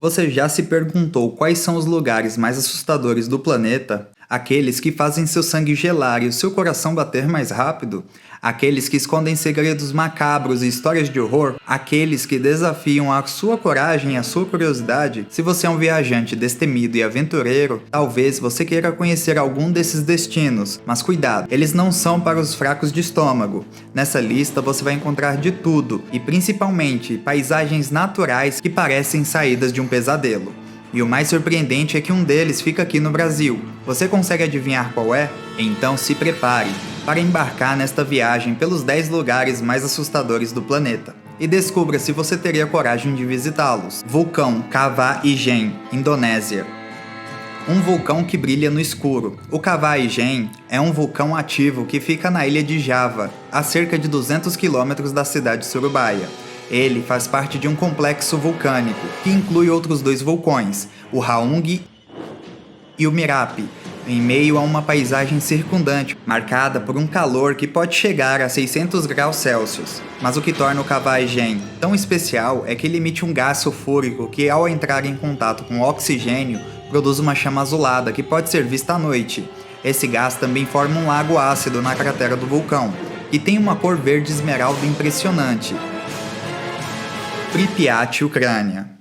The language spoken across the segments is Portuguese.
Você já se perguntou quais são os lugares mais assustadores do planeta? Aqueles que fazem seu sangue gelar e o seu coração bater mais rápido? Aqueles que escondem segredos macabros e histórias de horror? Aqueles que desafiam a sua coragem e a sua curiosidade? Se você é um viajante destemido e aventureiro, talvez você queira conhecer algum desses destinos, mas cuidado, eles não são para os fracos de estômago. Nessa lista você vai encontrar de tudo, e principalmente paisagens naturais que parecem saídas de um pesadelo. E o mais surpreendente é que um deles fica aqui no Brasil. Você consegue adivinhar qual é? Então se prepare para embarcar nesta viagem pelos 10 lugares mais assustadores do planeta. E descubra se você teria coragem de visitá-los. Vulcão Kawah Ijen, Indonésia. Um vulcão que brilha no escuro. O Kawah Ijen é um vulcão ativo que fica na ilha de Java, a cerca de 200 quilômetros da cidade de Surabaya. Ele faz parte de um complexo vulcânico, que inclui outros dois vulcões, o Raung e o Merapi, em meio a uma paisagem circundante, marcada por um calor que pode chegar a 600 graus Celsius. Mas o que torna o Kawah Ijen tão especial é que ele emite um gás sulfúrico que, ao entrar em contato com o oxigênio, produz uma chama azulada que pode ser vista à noite. Esse gás também forma um lago ácido na cratera do vulcão, e tem uma cor verde esmeralda impressionante. Pripyat, Ucrânia.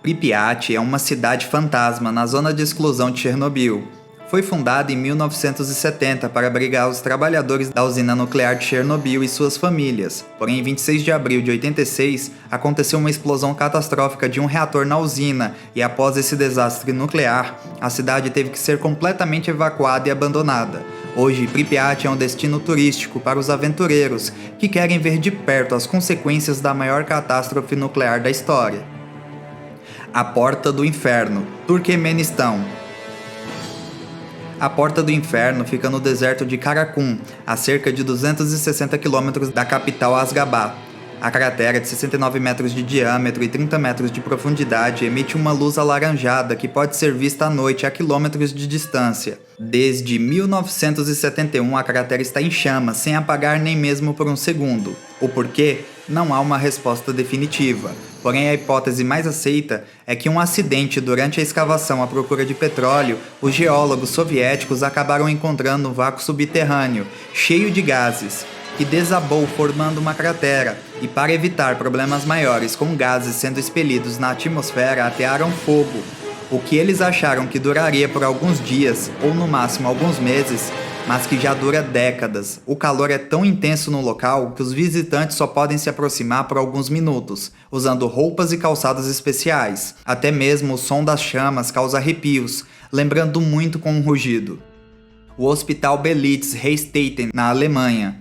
Pripyat é uma cidade fantasma na zona de exclusão de Chernobyl. Foi fundada em 1970 para abrigar os trabalhadores da usina nuclear de Chernobyl e suas famílias. Porém, em 26 de abril de 86, aconteceu uma explosão catastrófica de um reator na usina e após esse desastre nuclear, a cidade teve que ser completamente evacuada e abandonada. Hoje, Pripyat é um destino turístico para os aventureiros que querem ver de perto as consequências da maior catástrofe nuclear da história. A Porta do Inferno, Turquemenistão. A Porta do Inferno fica no deserto de Karakum, a cerca de 260 quilômetros da capital Asgabat. A cratera de 69 metros de diâmetro e 30 metros de profundidade emite uma luz alaranjada que pode ser vista à noite a quilômetros de distância. Desde 1971 a cratera está em chamas, sem apagar nem mesmo por um segundo. O porquê? Não há uma resposta definitiva. Porém, a hipótese mais aceita é que um acidente durante a escavação à procura de petróleo, os geólogos soviéticos acabaram encontrando um vácuo subterrâneo, cheio de gases, que desabou formando uma cratera, e para evitar problemas maiores com gases sendo expelidos na atmosfera, atearam fogo. O que eles acharam que duraria por alguns dias, ou no máximo alguns meses, mas que já dura décadas. O calor é tão intenso no local que os visitantes só podem se aproximar por alguns minutos, usando roupas e calçados especiais. Até mesmo o som das chamas causa arrepios, lembrando muito com um rugido. O Hospital Belitz Reichstatten, na Alemanha.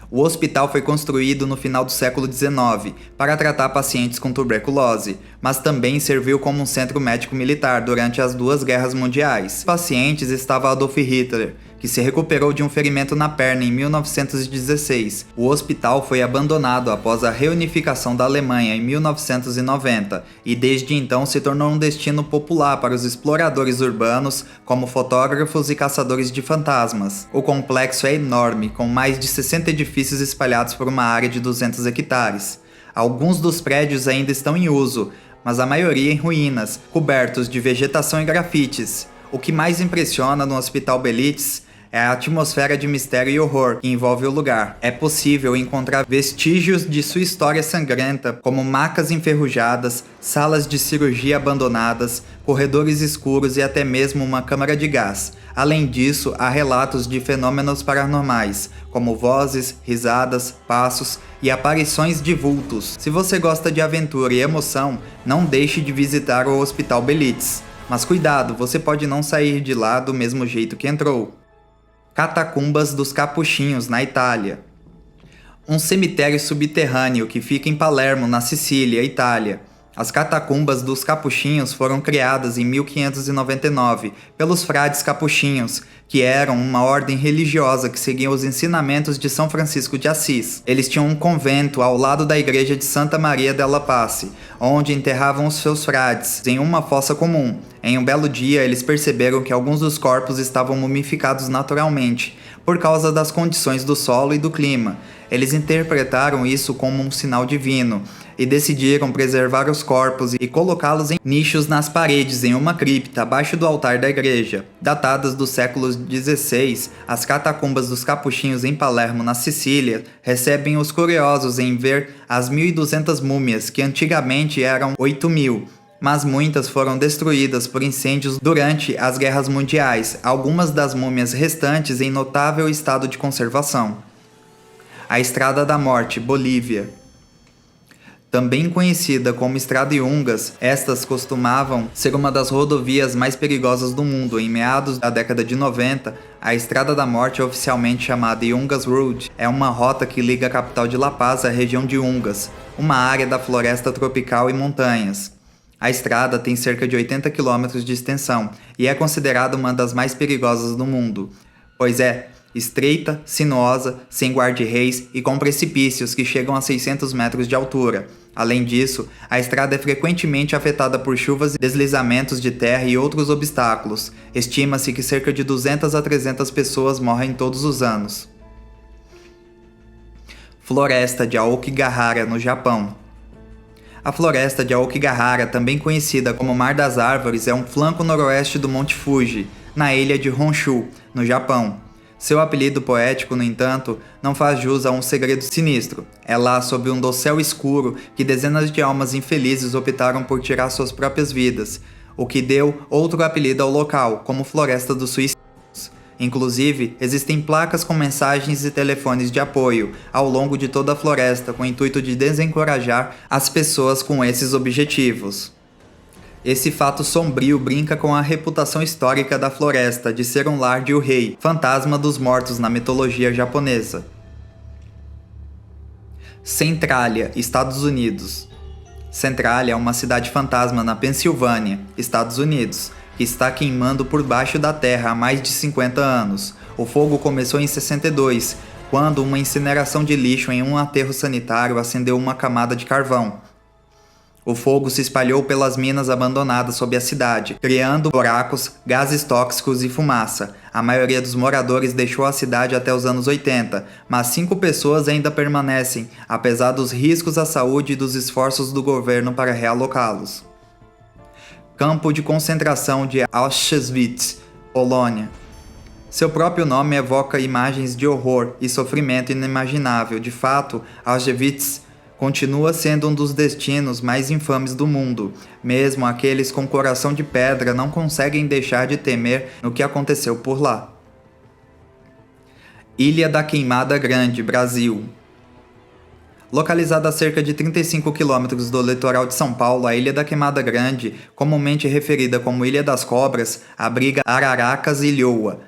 O hospital foi construído no final do século XIX para tratar pacientes com tuberculose, mas também serviu como um centro médico-militar durante as duas guerras mundiais. Os pacientes estavam Adolf Hitler, que se recuperou de um ferimento na perna em 1916. O hospital foi abandonado após a reunificação da Alemanha em 1990 e desde então se tornou um destino popular para os exploradores urbanos, como fotógrafos e caçadores de fantasmas. O complexo é enorme, com mais de 60 edifícios espalhados por uma área de 200 hectares. Alguns dos prédios ainda estão em uso, mas a maioria em ruínas, cobertos de vegetação e grafites. O que mais impressiona no Hospital Belitz é a atmosfera de mistério e horror que envolve o lugar. É possível encontrar vestígios de sua história sangrenta, como macas enferrujadas, salas de cirurgia abandonadas, corredores escuros e até mesmo uma câmara de gás. Além disso, há relatos de fenômenos paranormais, como vozes, risadas, passos e aparições de vultos. Se você gosta de aventura e emoção, não deixe de visitar o Hospital Belitz. Mas cuidado, você pode não sair de lá do mesmo jeito que entrou. Catacumbas dos Capuchinhos, na Itália. Um cemitério subterrâneo que fica em Palermo, na Sicília, Itália. As Catacumbas dos Capuchinhos foram criadas em 1599 pelos frades capuchinhos, que eram uma ordem religiosa que seguia os ensinamentos de São Francisco de Assis. Eles tinham um convento ao lado da igreja de Santa Maria della Pace, onde enterravam os seus frades em uma fossa comum. Em um belo dia, eles perceberam que alguns dos corpos estavam mumificados naturalmente, por causa das condições do solo e do clima. Eles interpretaram isso como um sinal divino. e decidiram preservar os corpos e colocá-los em nichos nas paredes em uma cripta abaixo do altar da igreja. Datadas do século XVI, as catacumbas dos Capuchinhos em Palermo, na Sicília, recebem os curiosos em ver as 1.200 múmias, que antigamente eram 8.000. Mas muitas foram destruídas por incêndios durante as guerras mundiais, algumas das múmias restantes em notável estado de conservação. A Estrada da Morte, Bolívia. Também conhecida como Estrada Yungas, estas costumavam ser uma das rodovias mais perigosas do mundo. Em meados da década de 90, a Estrada da Morte, oficialmente chamada Yungas Road, é uma rota que liga a capital de La Paz à região de Yungas, uma área da floresta tropical e montanhas. A estrada tem cerca de 80 km de extensão e é considerada uma das mais perigosas do mundo, pois é estreita, sinuosa, sem guarda-reis e com precipícios que chegam a 600 metros de altura. Além disso, a estrada é frequentemente afetada por chuvas e deslizamentos de terra e outros obstáculos. Estima-se que cerca de 200 a 300 pessoas morrem todos os anos. Floresta de Aokigahara, no Japão. A floresta de Aokigahara, também conhecida como Mar das Árvores, é um flanco noroeste do Monte Fuji, na ilha de Honshu, no Japão. Seu apelido poético, no entanto, não faz jus a um segredo sinistro. É lá, sob um dossel escuro, que dezenas de almas infelizes optaram por tirar suas próprias vidas, o que deu outro apelido ao local, como Floresta dos Suicídios. Inclusive, existem placas com mensagens e telefones de apoio ao longo de toda a floresta, com o intuito de desencorajar as pessoas com esses objetivos. Esse fato sombrio brinca com a reputação histórica da floresta de ser um lar de Urei, fantasma dos mortos na mitologia japonesa. Centralia, Estados Unidos. Centralia é uma cidade fantasma na Pensilvânia, Estados Unidos, que está queimando por baixo da terra há mais de 50 anos. O fogo começou em 62, quando uma incineração de lixo em um aterro sanitário acendeu uma camada de carvão. O fogo se espalhou pelas minas abandonadas sob a cidade, criando buracos, gases tóxicos e fumaça. A maioria dos moradores deixou a cidade até os anos 80, mas 5 pessoas ainda permanecem, apesar dos riscos à saúde e dos esforços do governo para realocá-los. Campo de concentração de Auschwitz, Polônia. Seu próprio nome evoca imagens de horror e sofrimento inimaginável. De fato, Auschwitz continua sendo um dos destinos mais infames do mundo. Mesmo aqueles com coração de pedra não conseguem deixar de temer no que aconteceu por lá. Ilha da Queimada Grande, Brasil. Localizada a cerca de 35 km do litoral de São Paulo, a Ilha da Queimada Grande, comumente referida como Ilha das Cobras, abriga araracas e lhoa,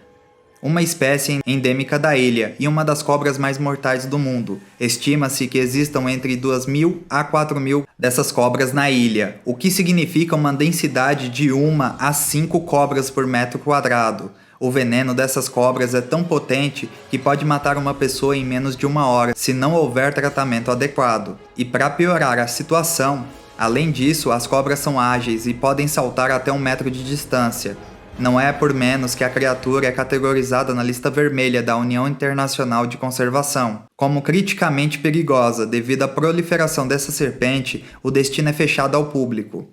uma espécie endêmica da ilha e uma das cobras mais mortais do mundo. Estima-se que existam entre 2.000 a 4.000 dessas cobras na ilha, o que significa uma densidade de 1 a 5 cobras por metro quadrado. O veneno dessas cobras é tão potente que pode matar uma pessoa em menos de 1 hora, se não houver tratamento adequado. E para piorar a situação, além disso, as cobras são ágeis e podem saltar até 1 metro de distância. Não é por menos que a criatura é categorizada na lista vermelha da União Internacional de Conservação como criticamente perigosa. Devido à proliferação dessa serpente, o destino é fechado ao público.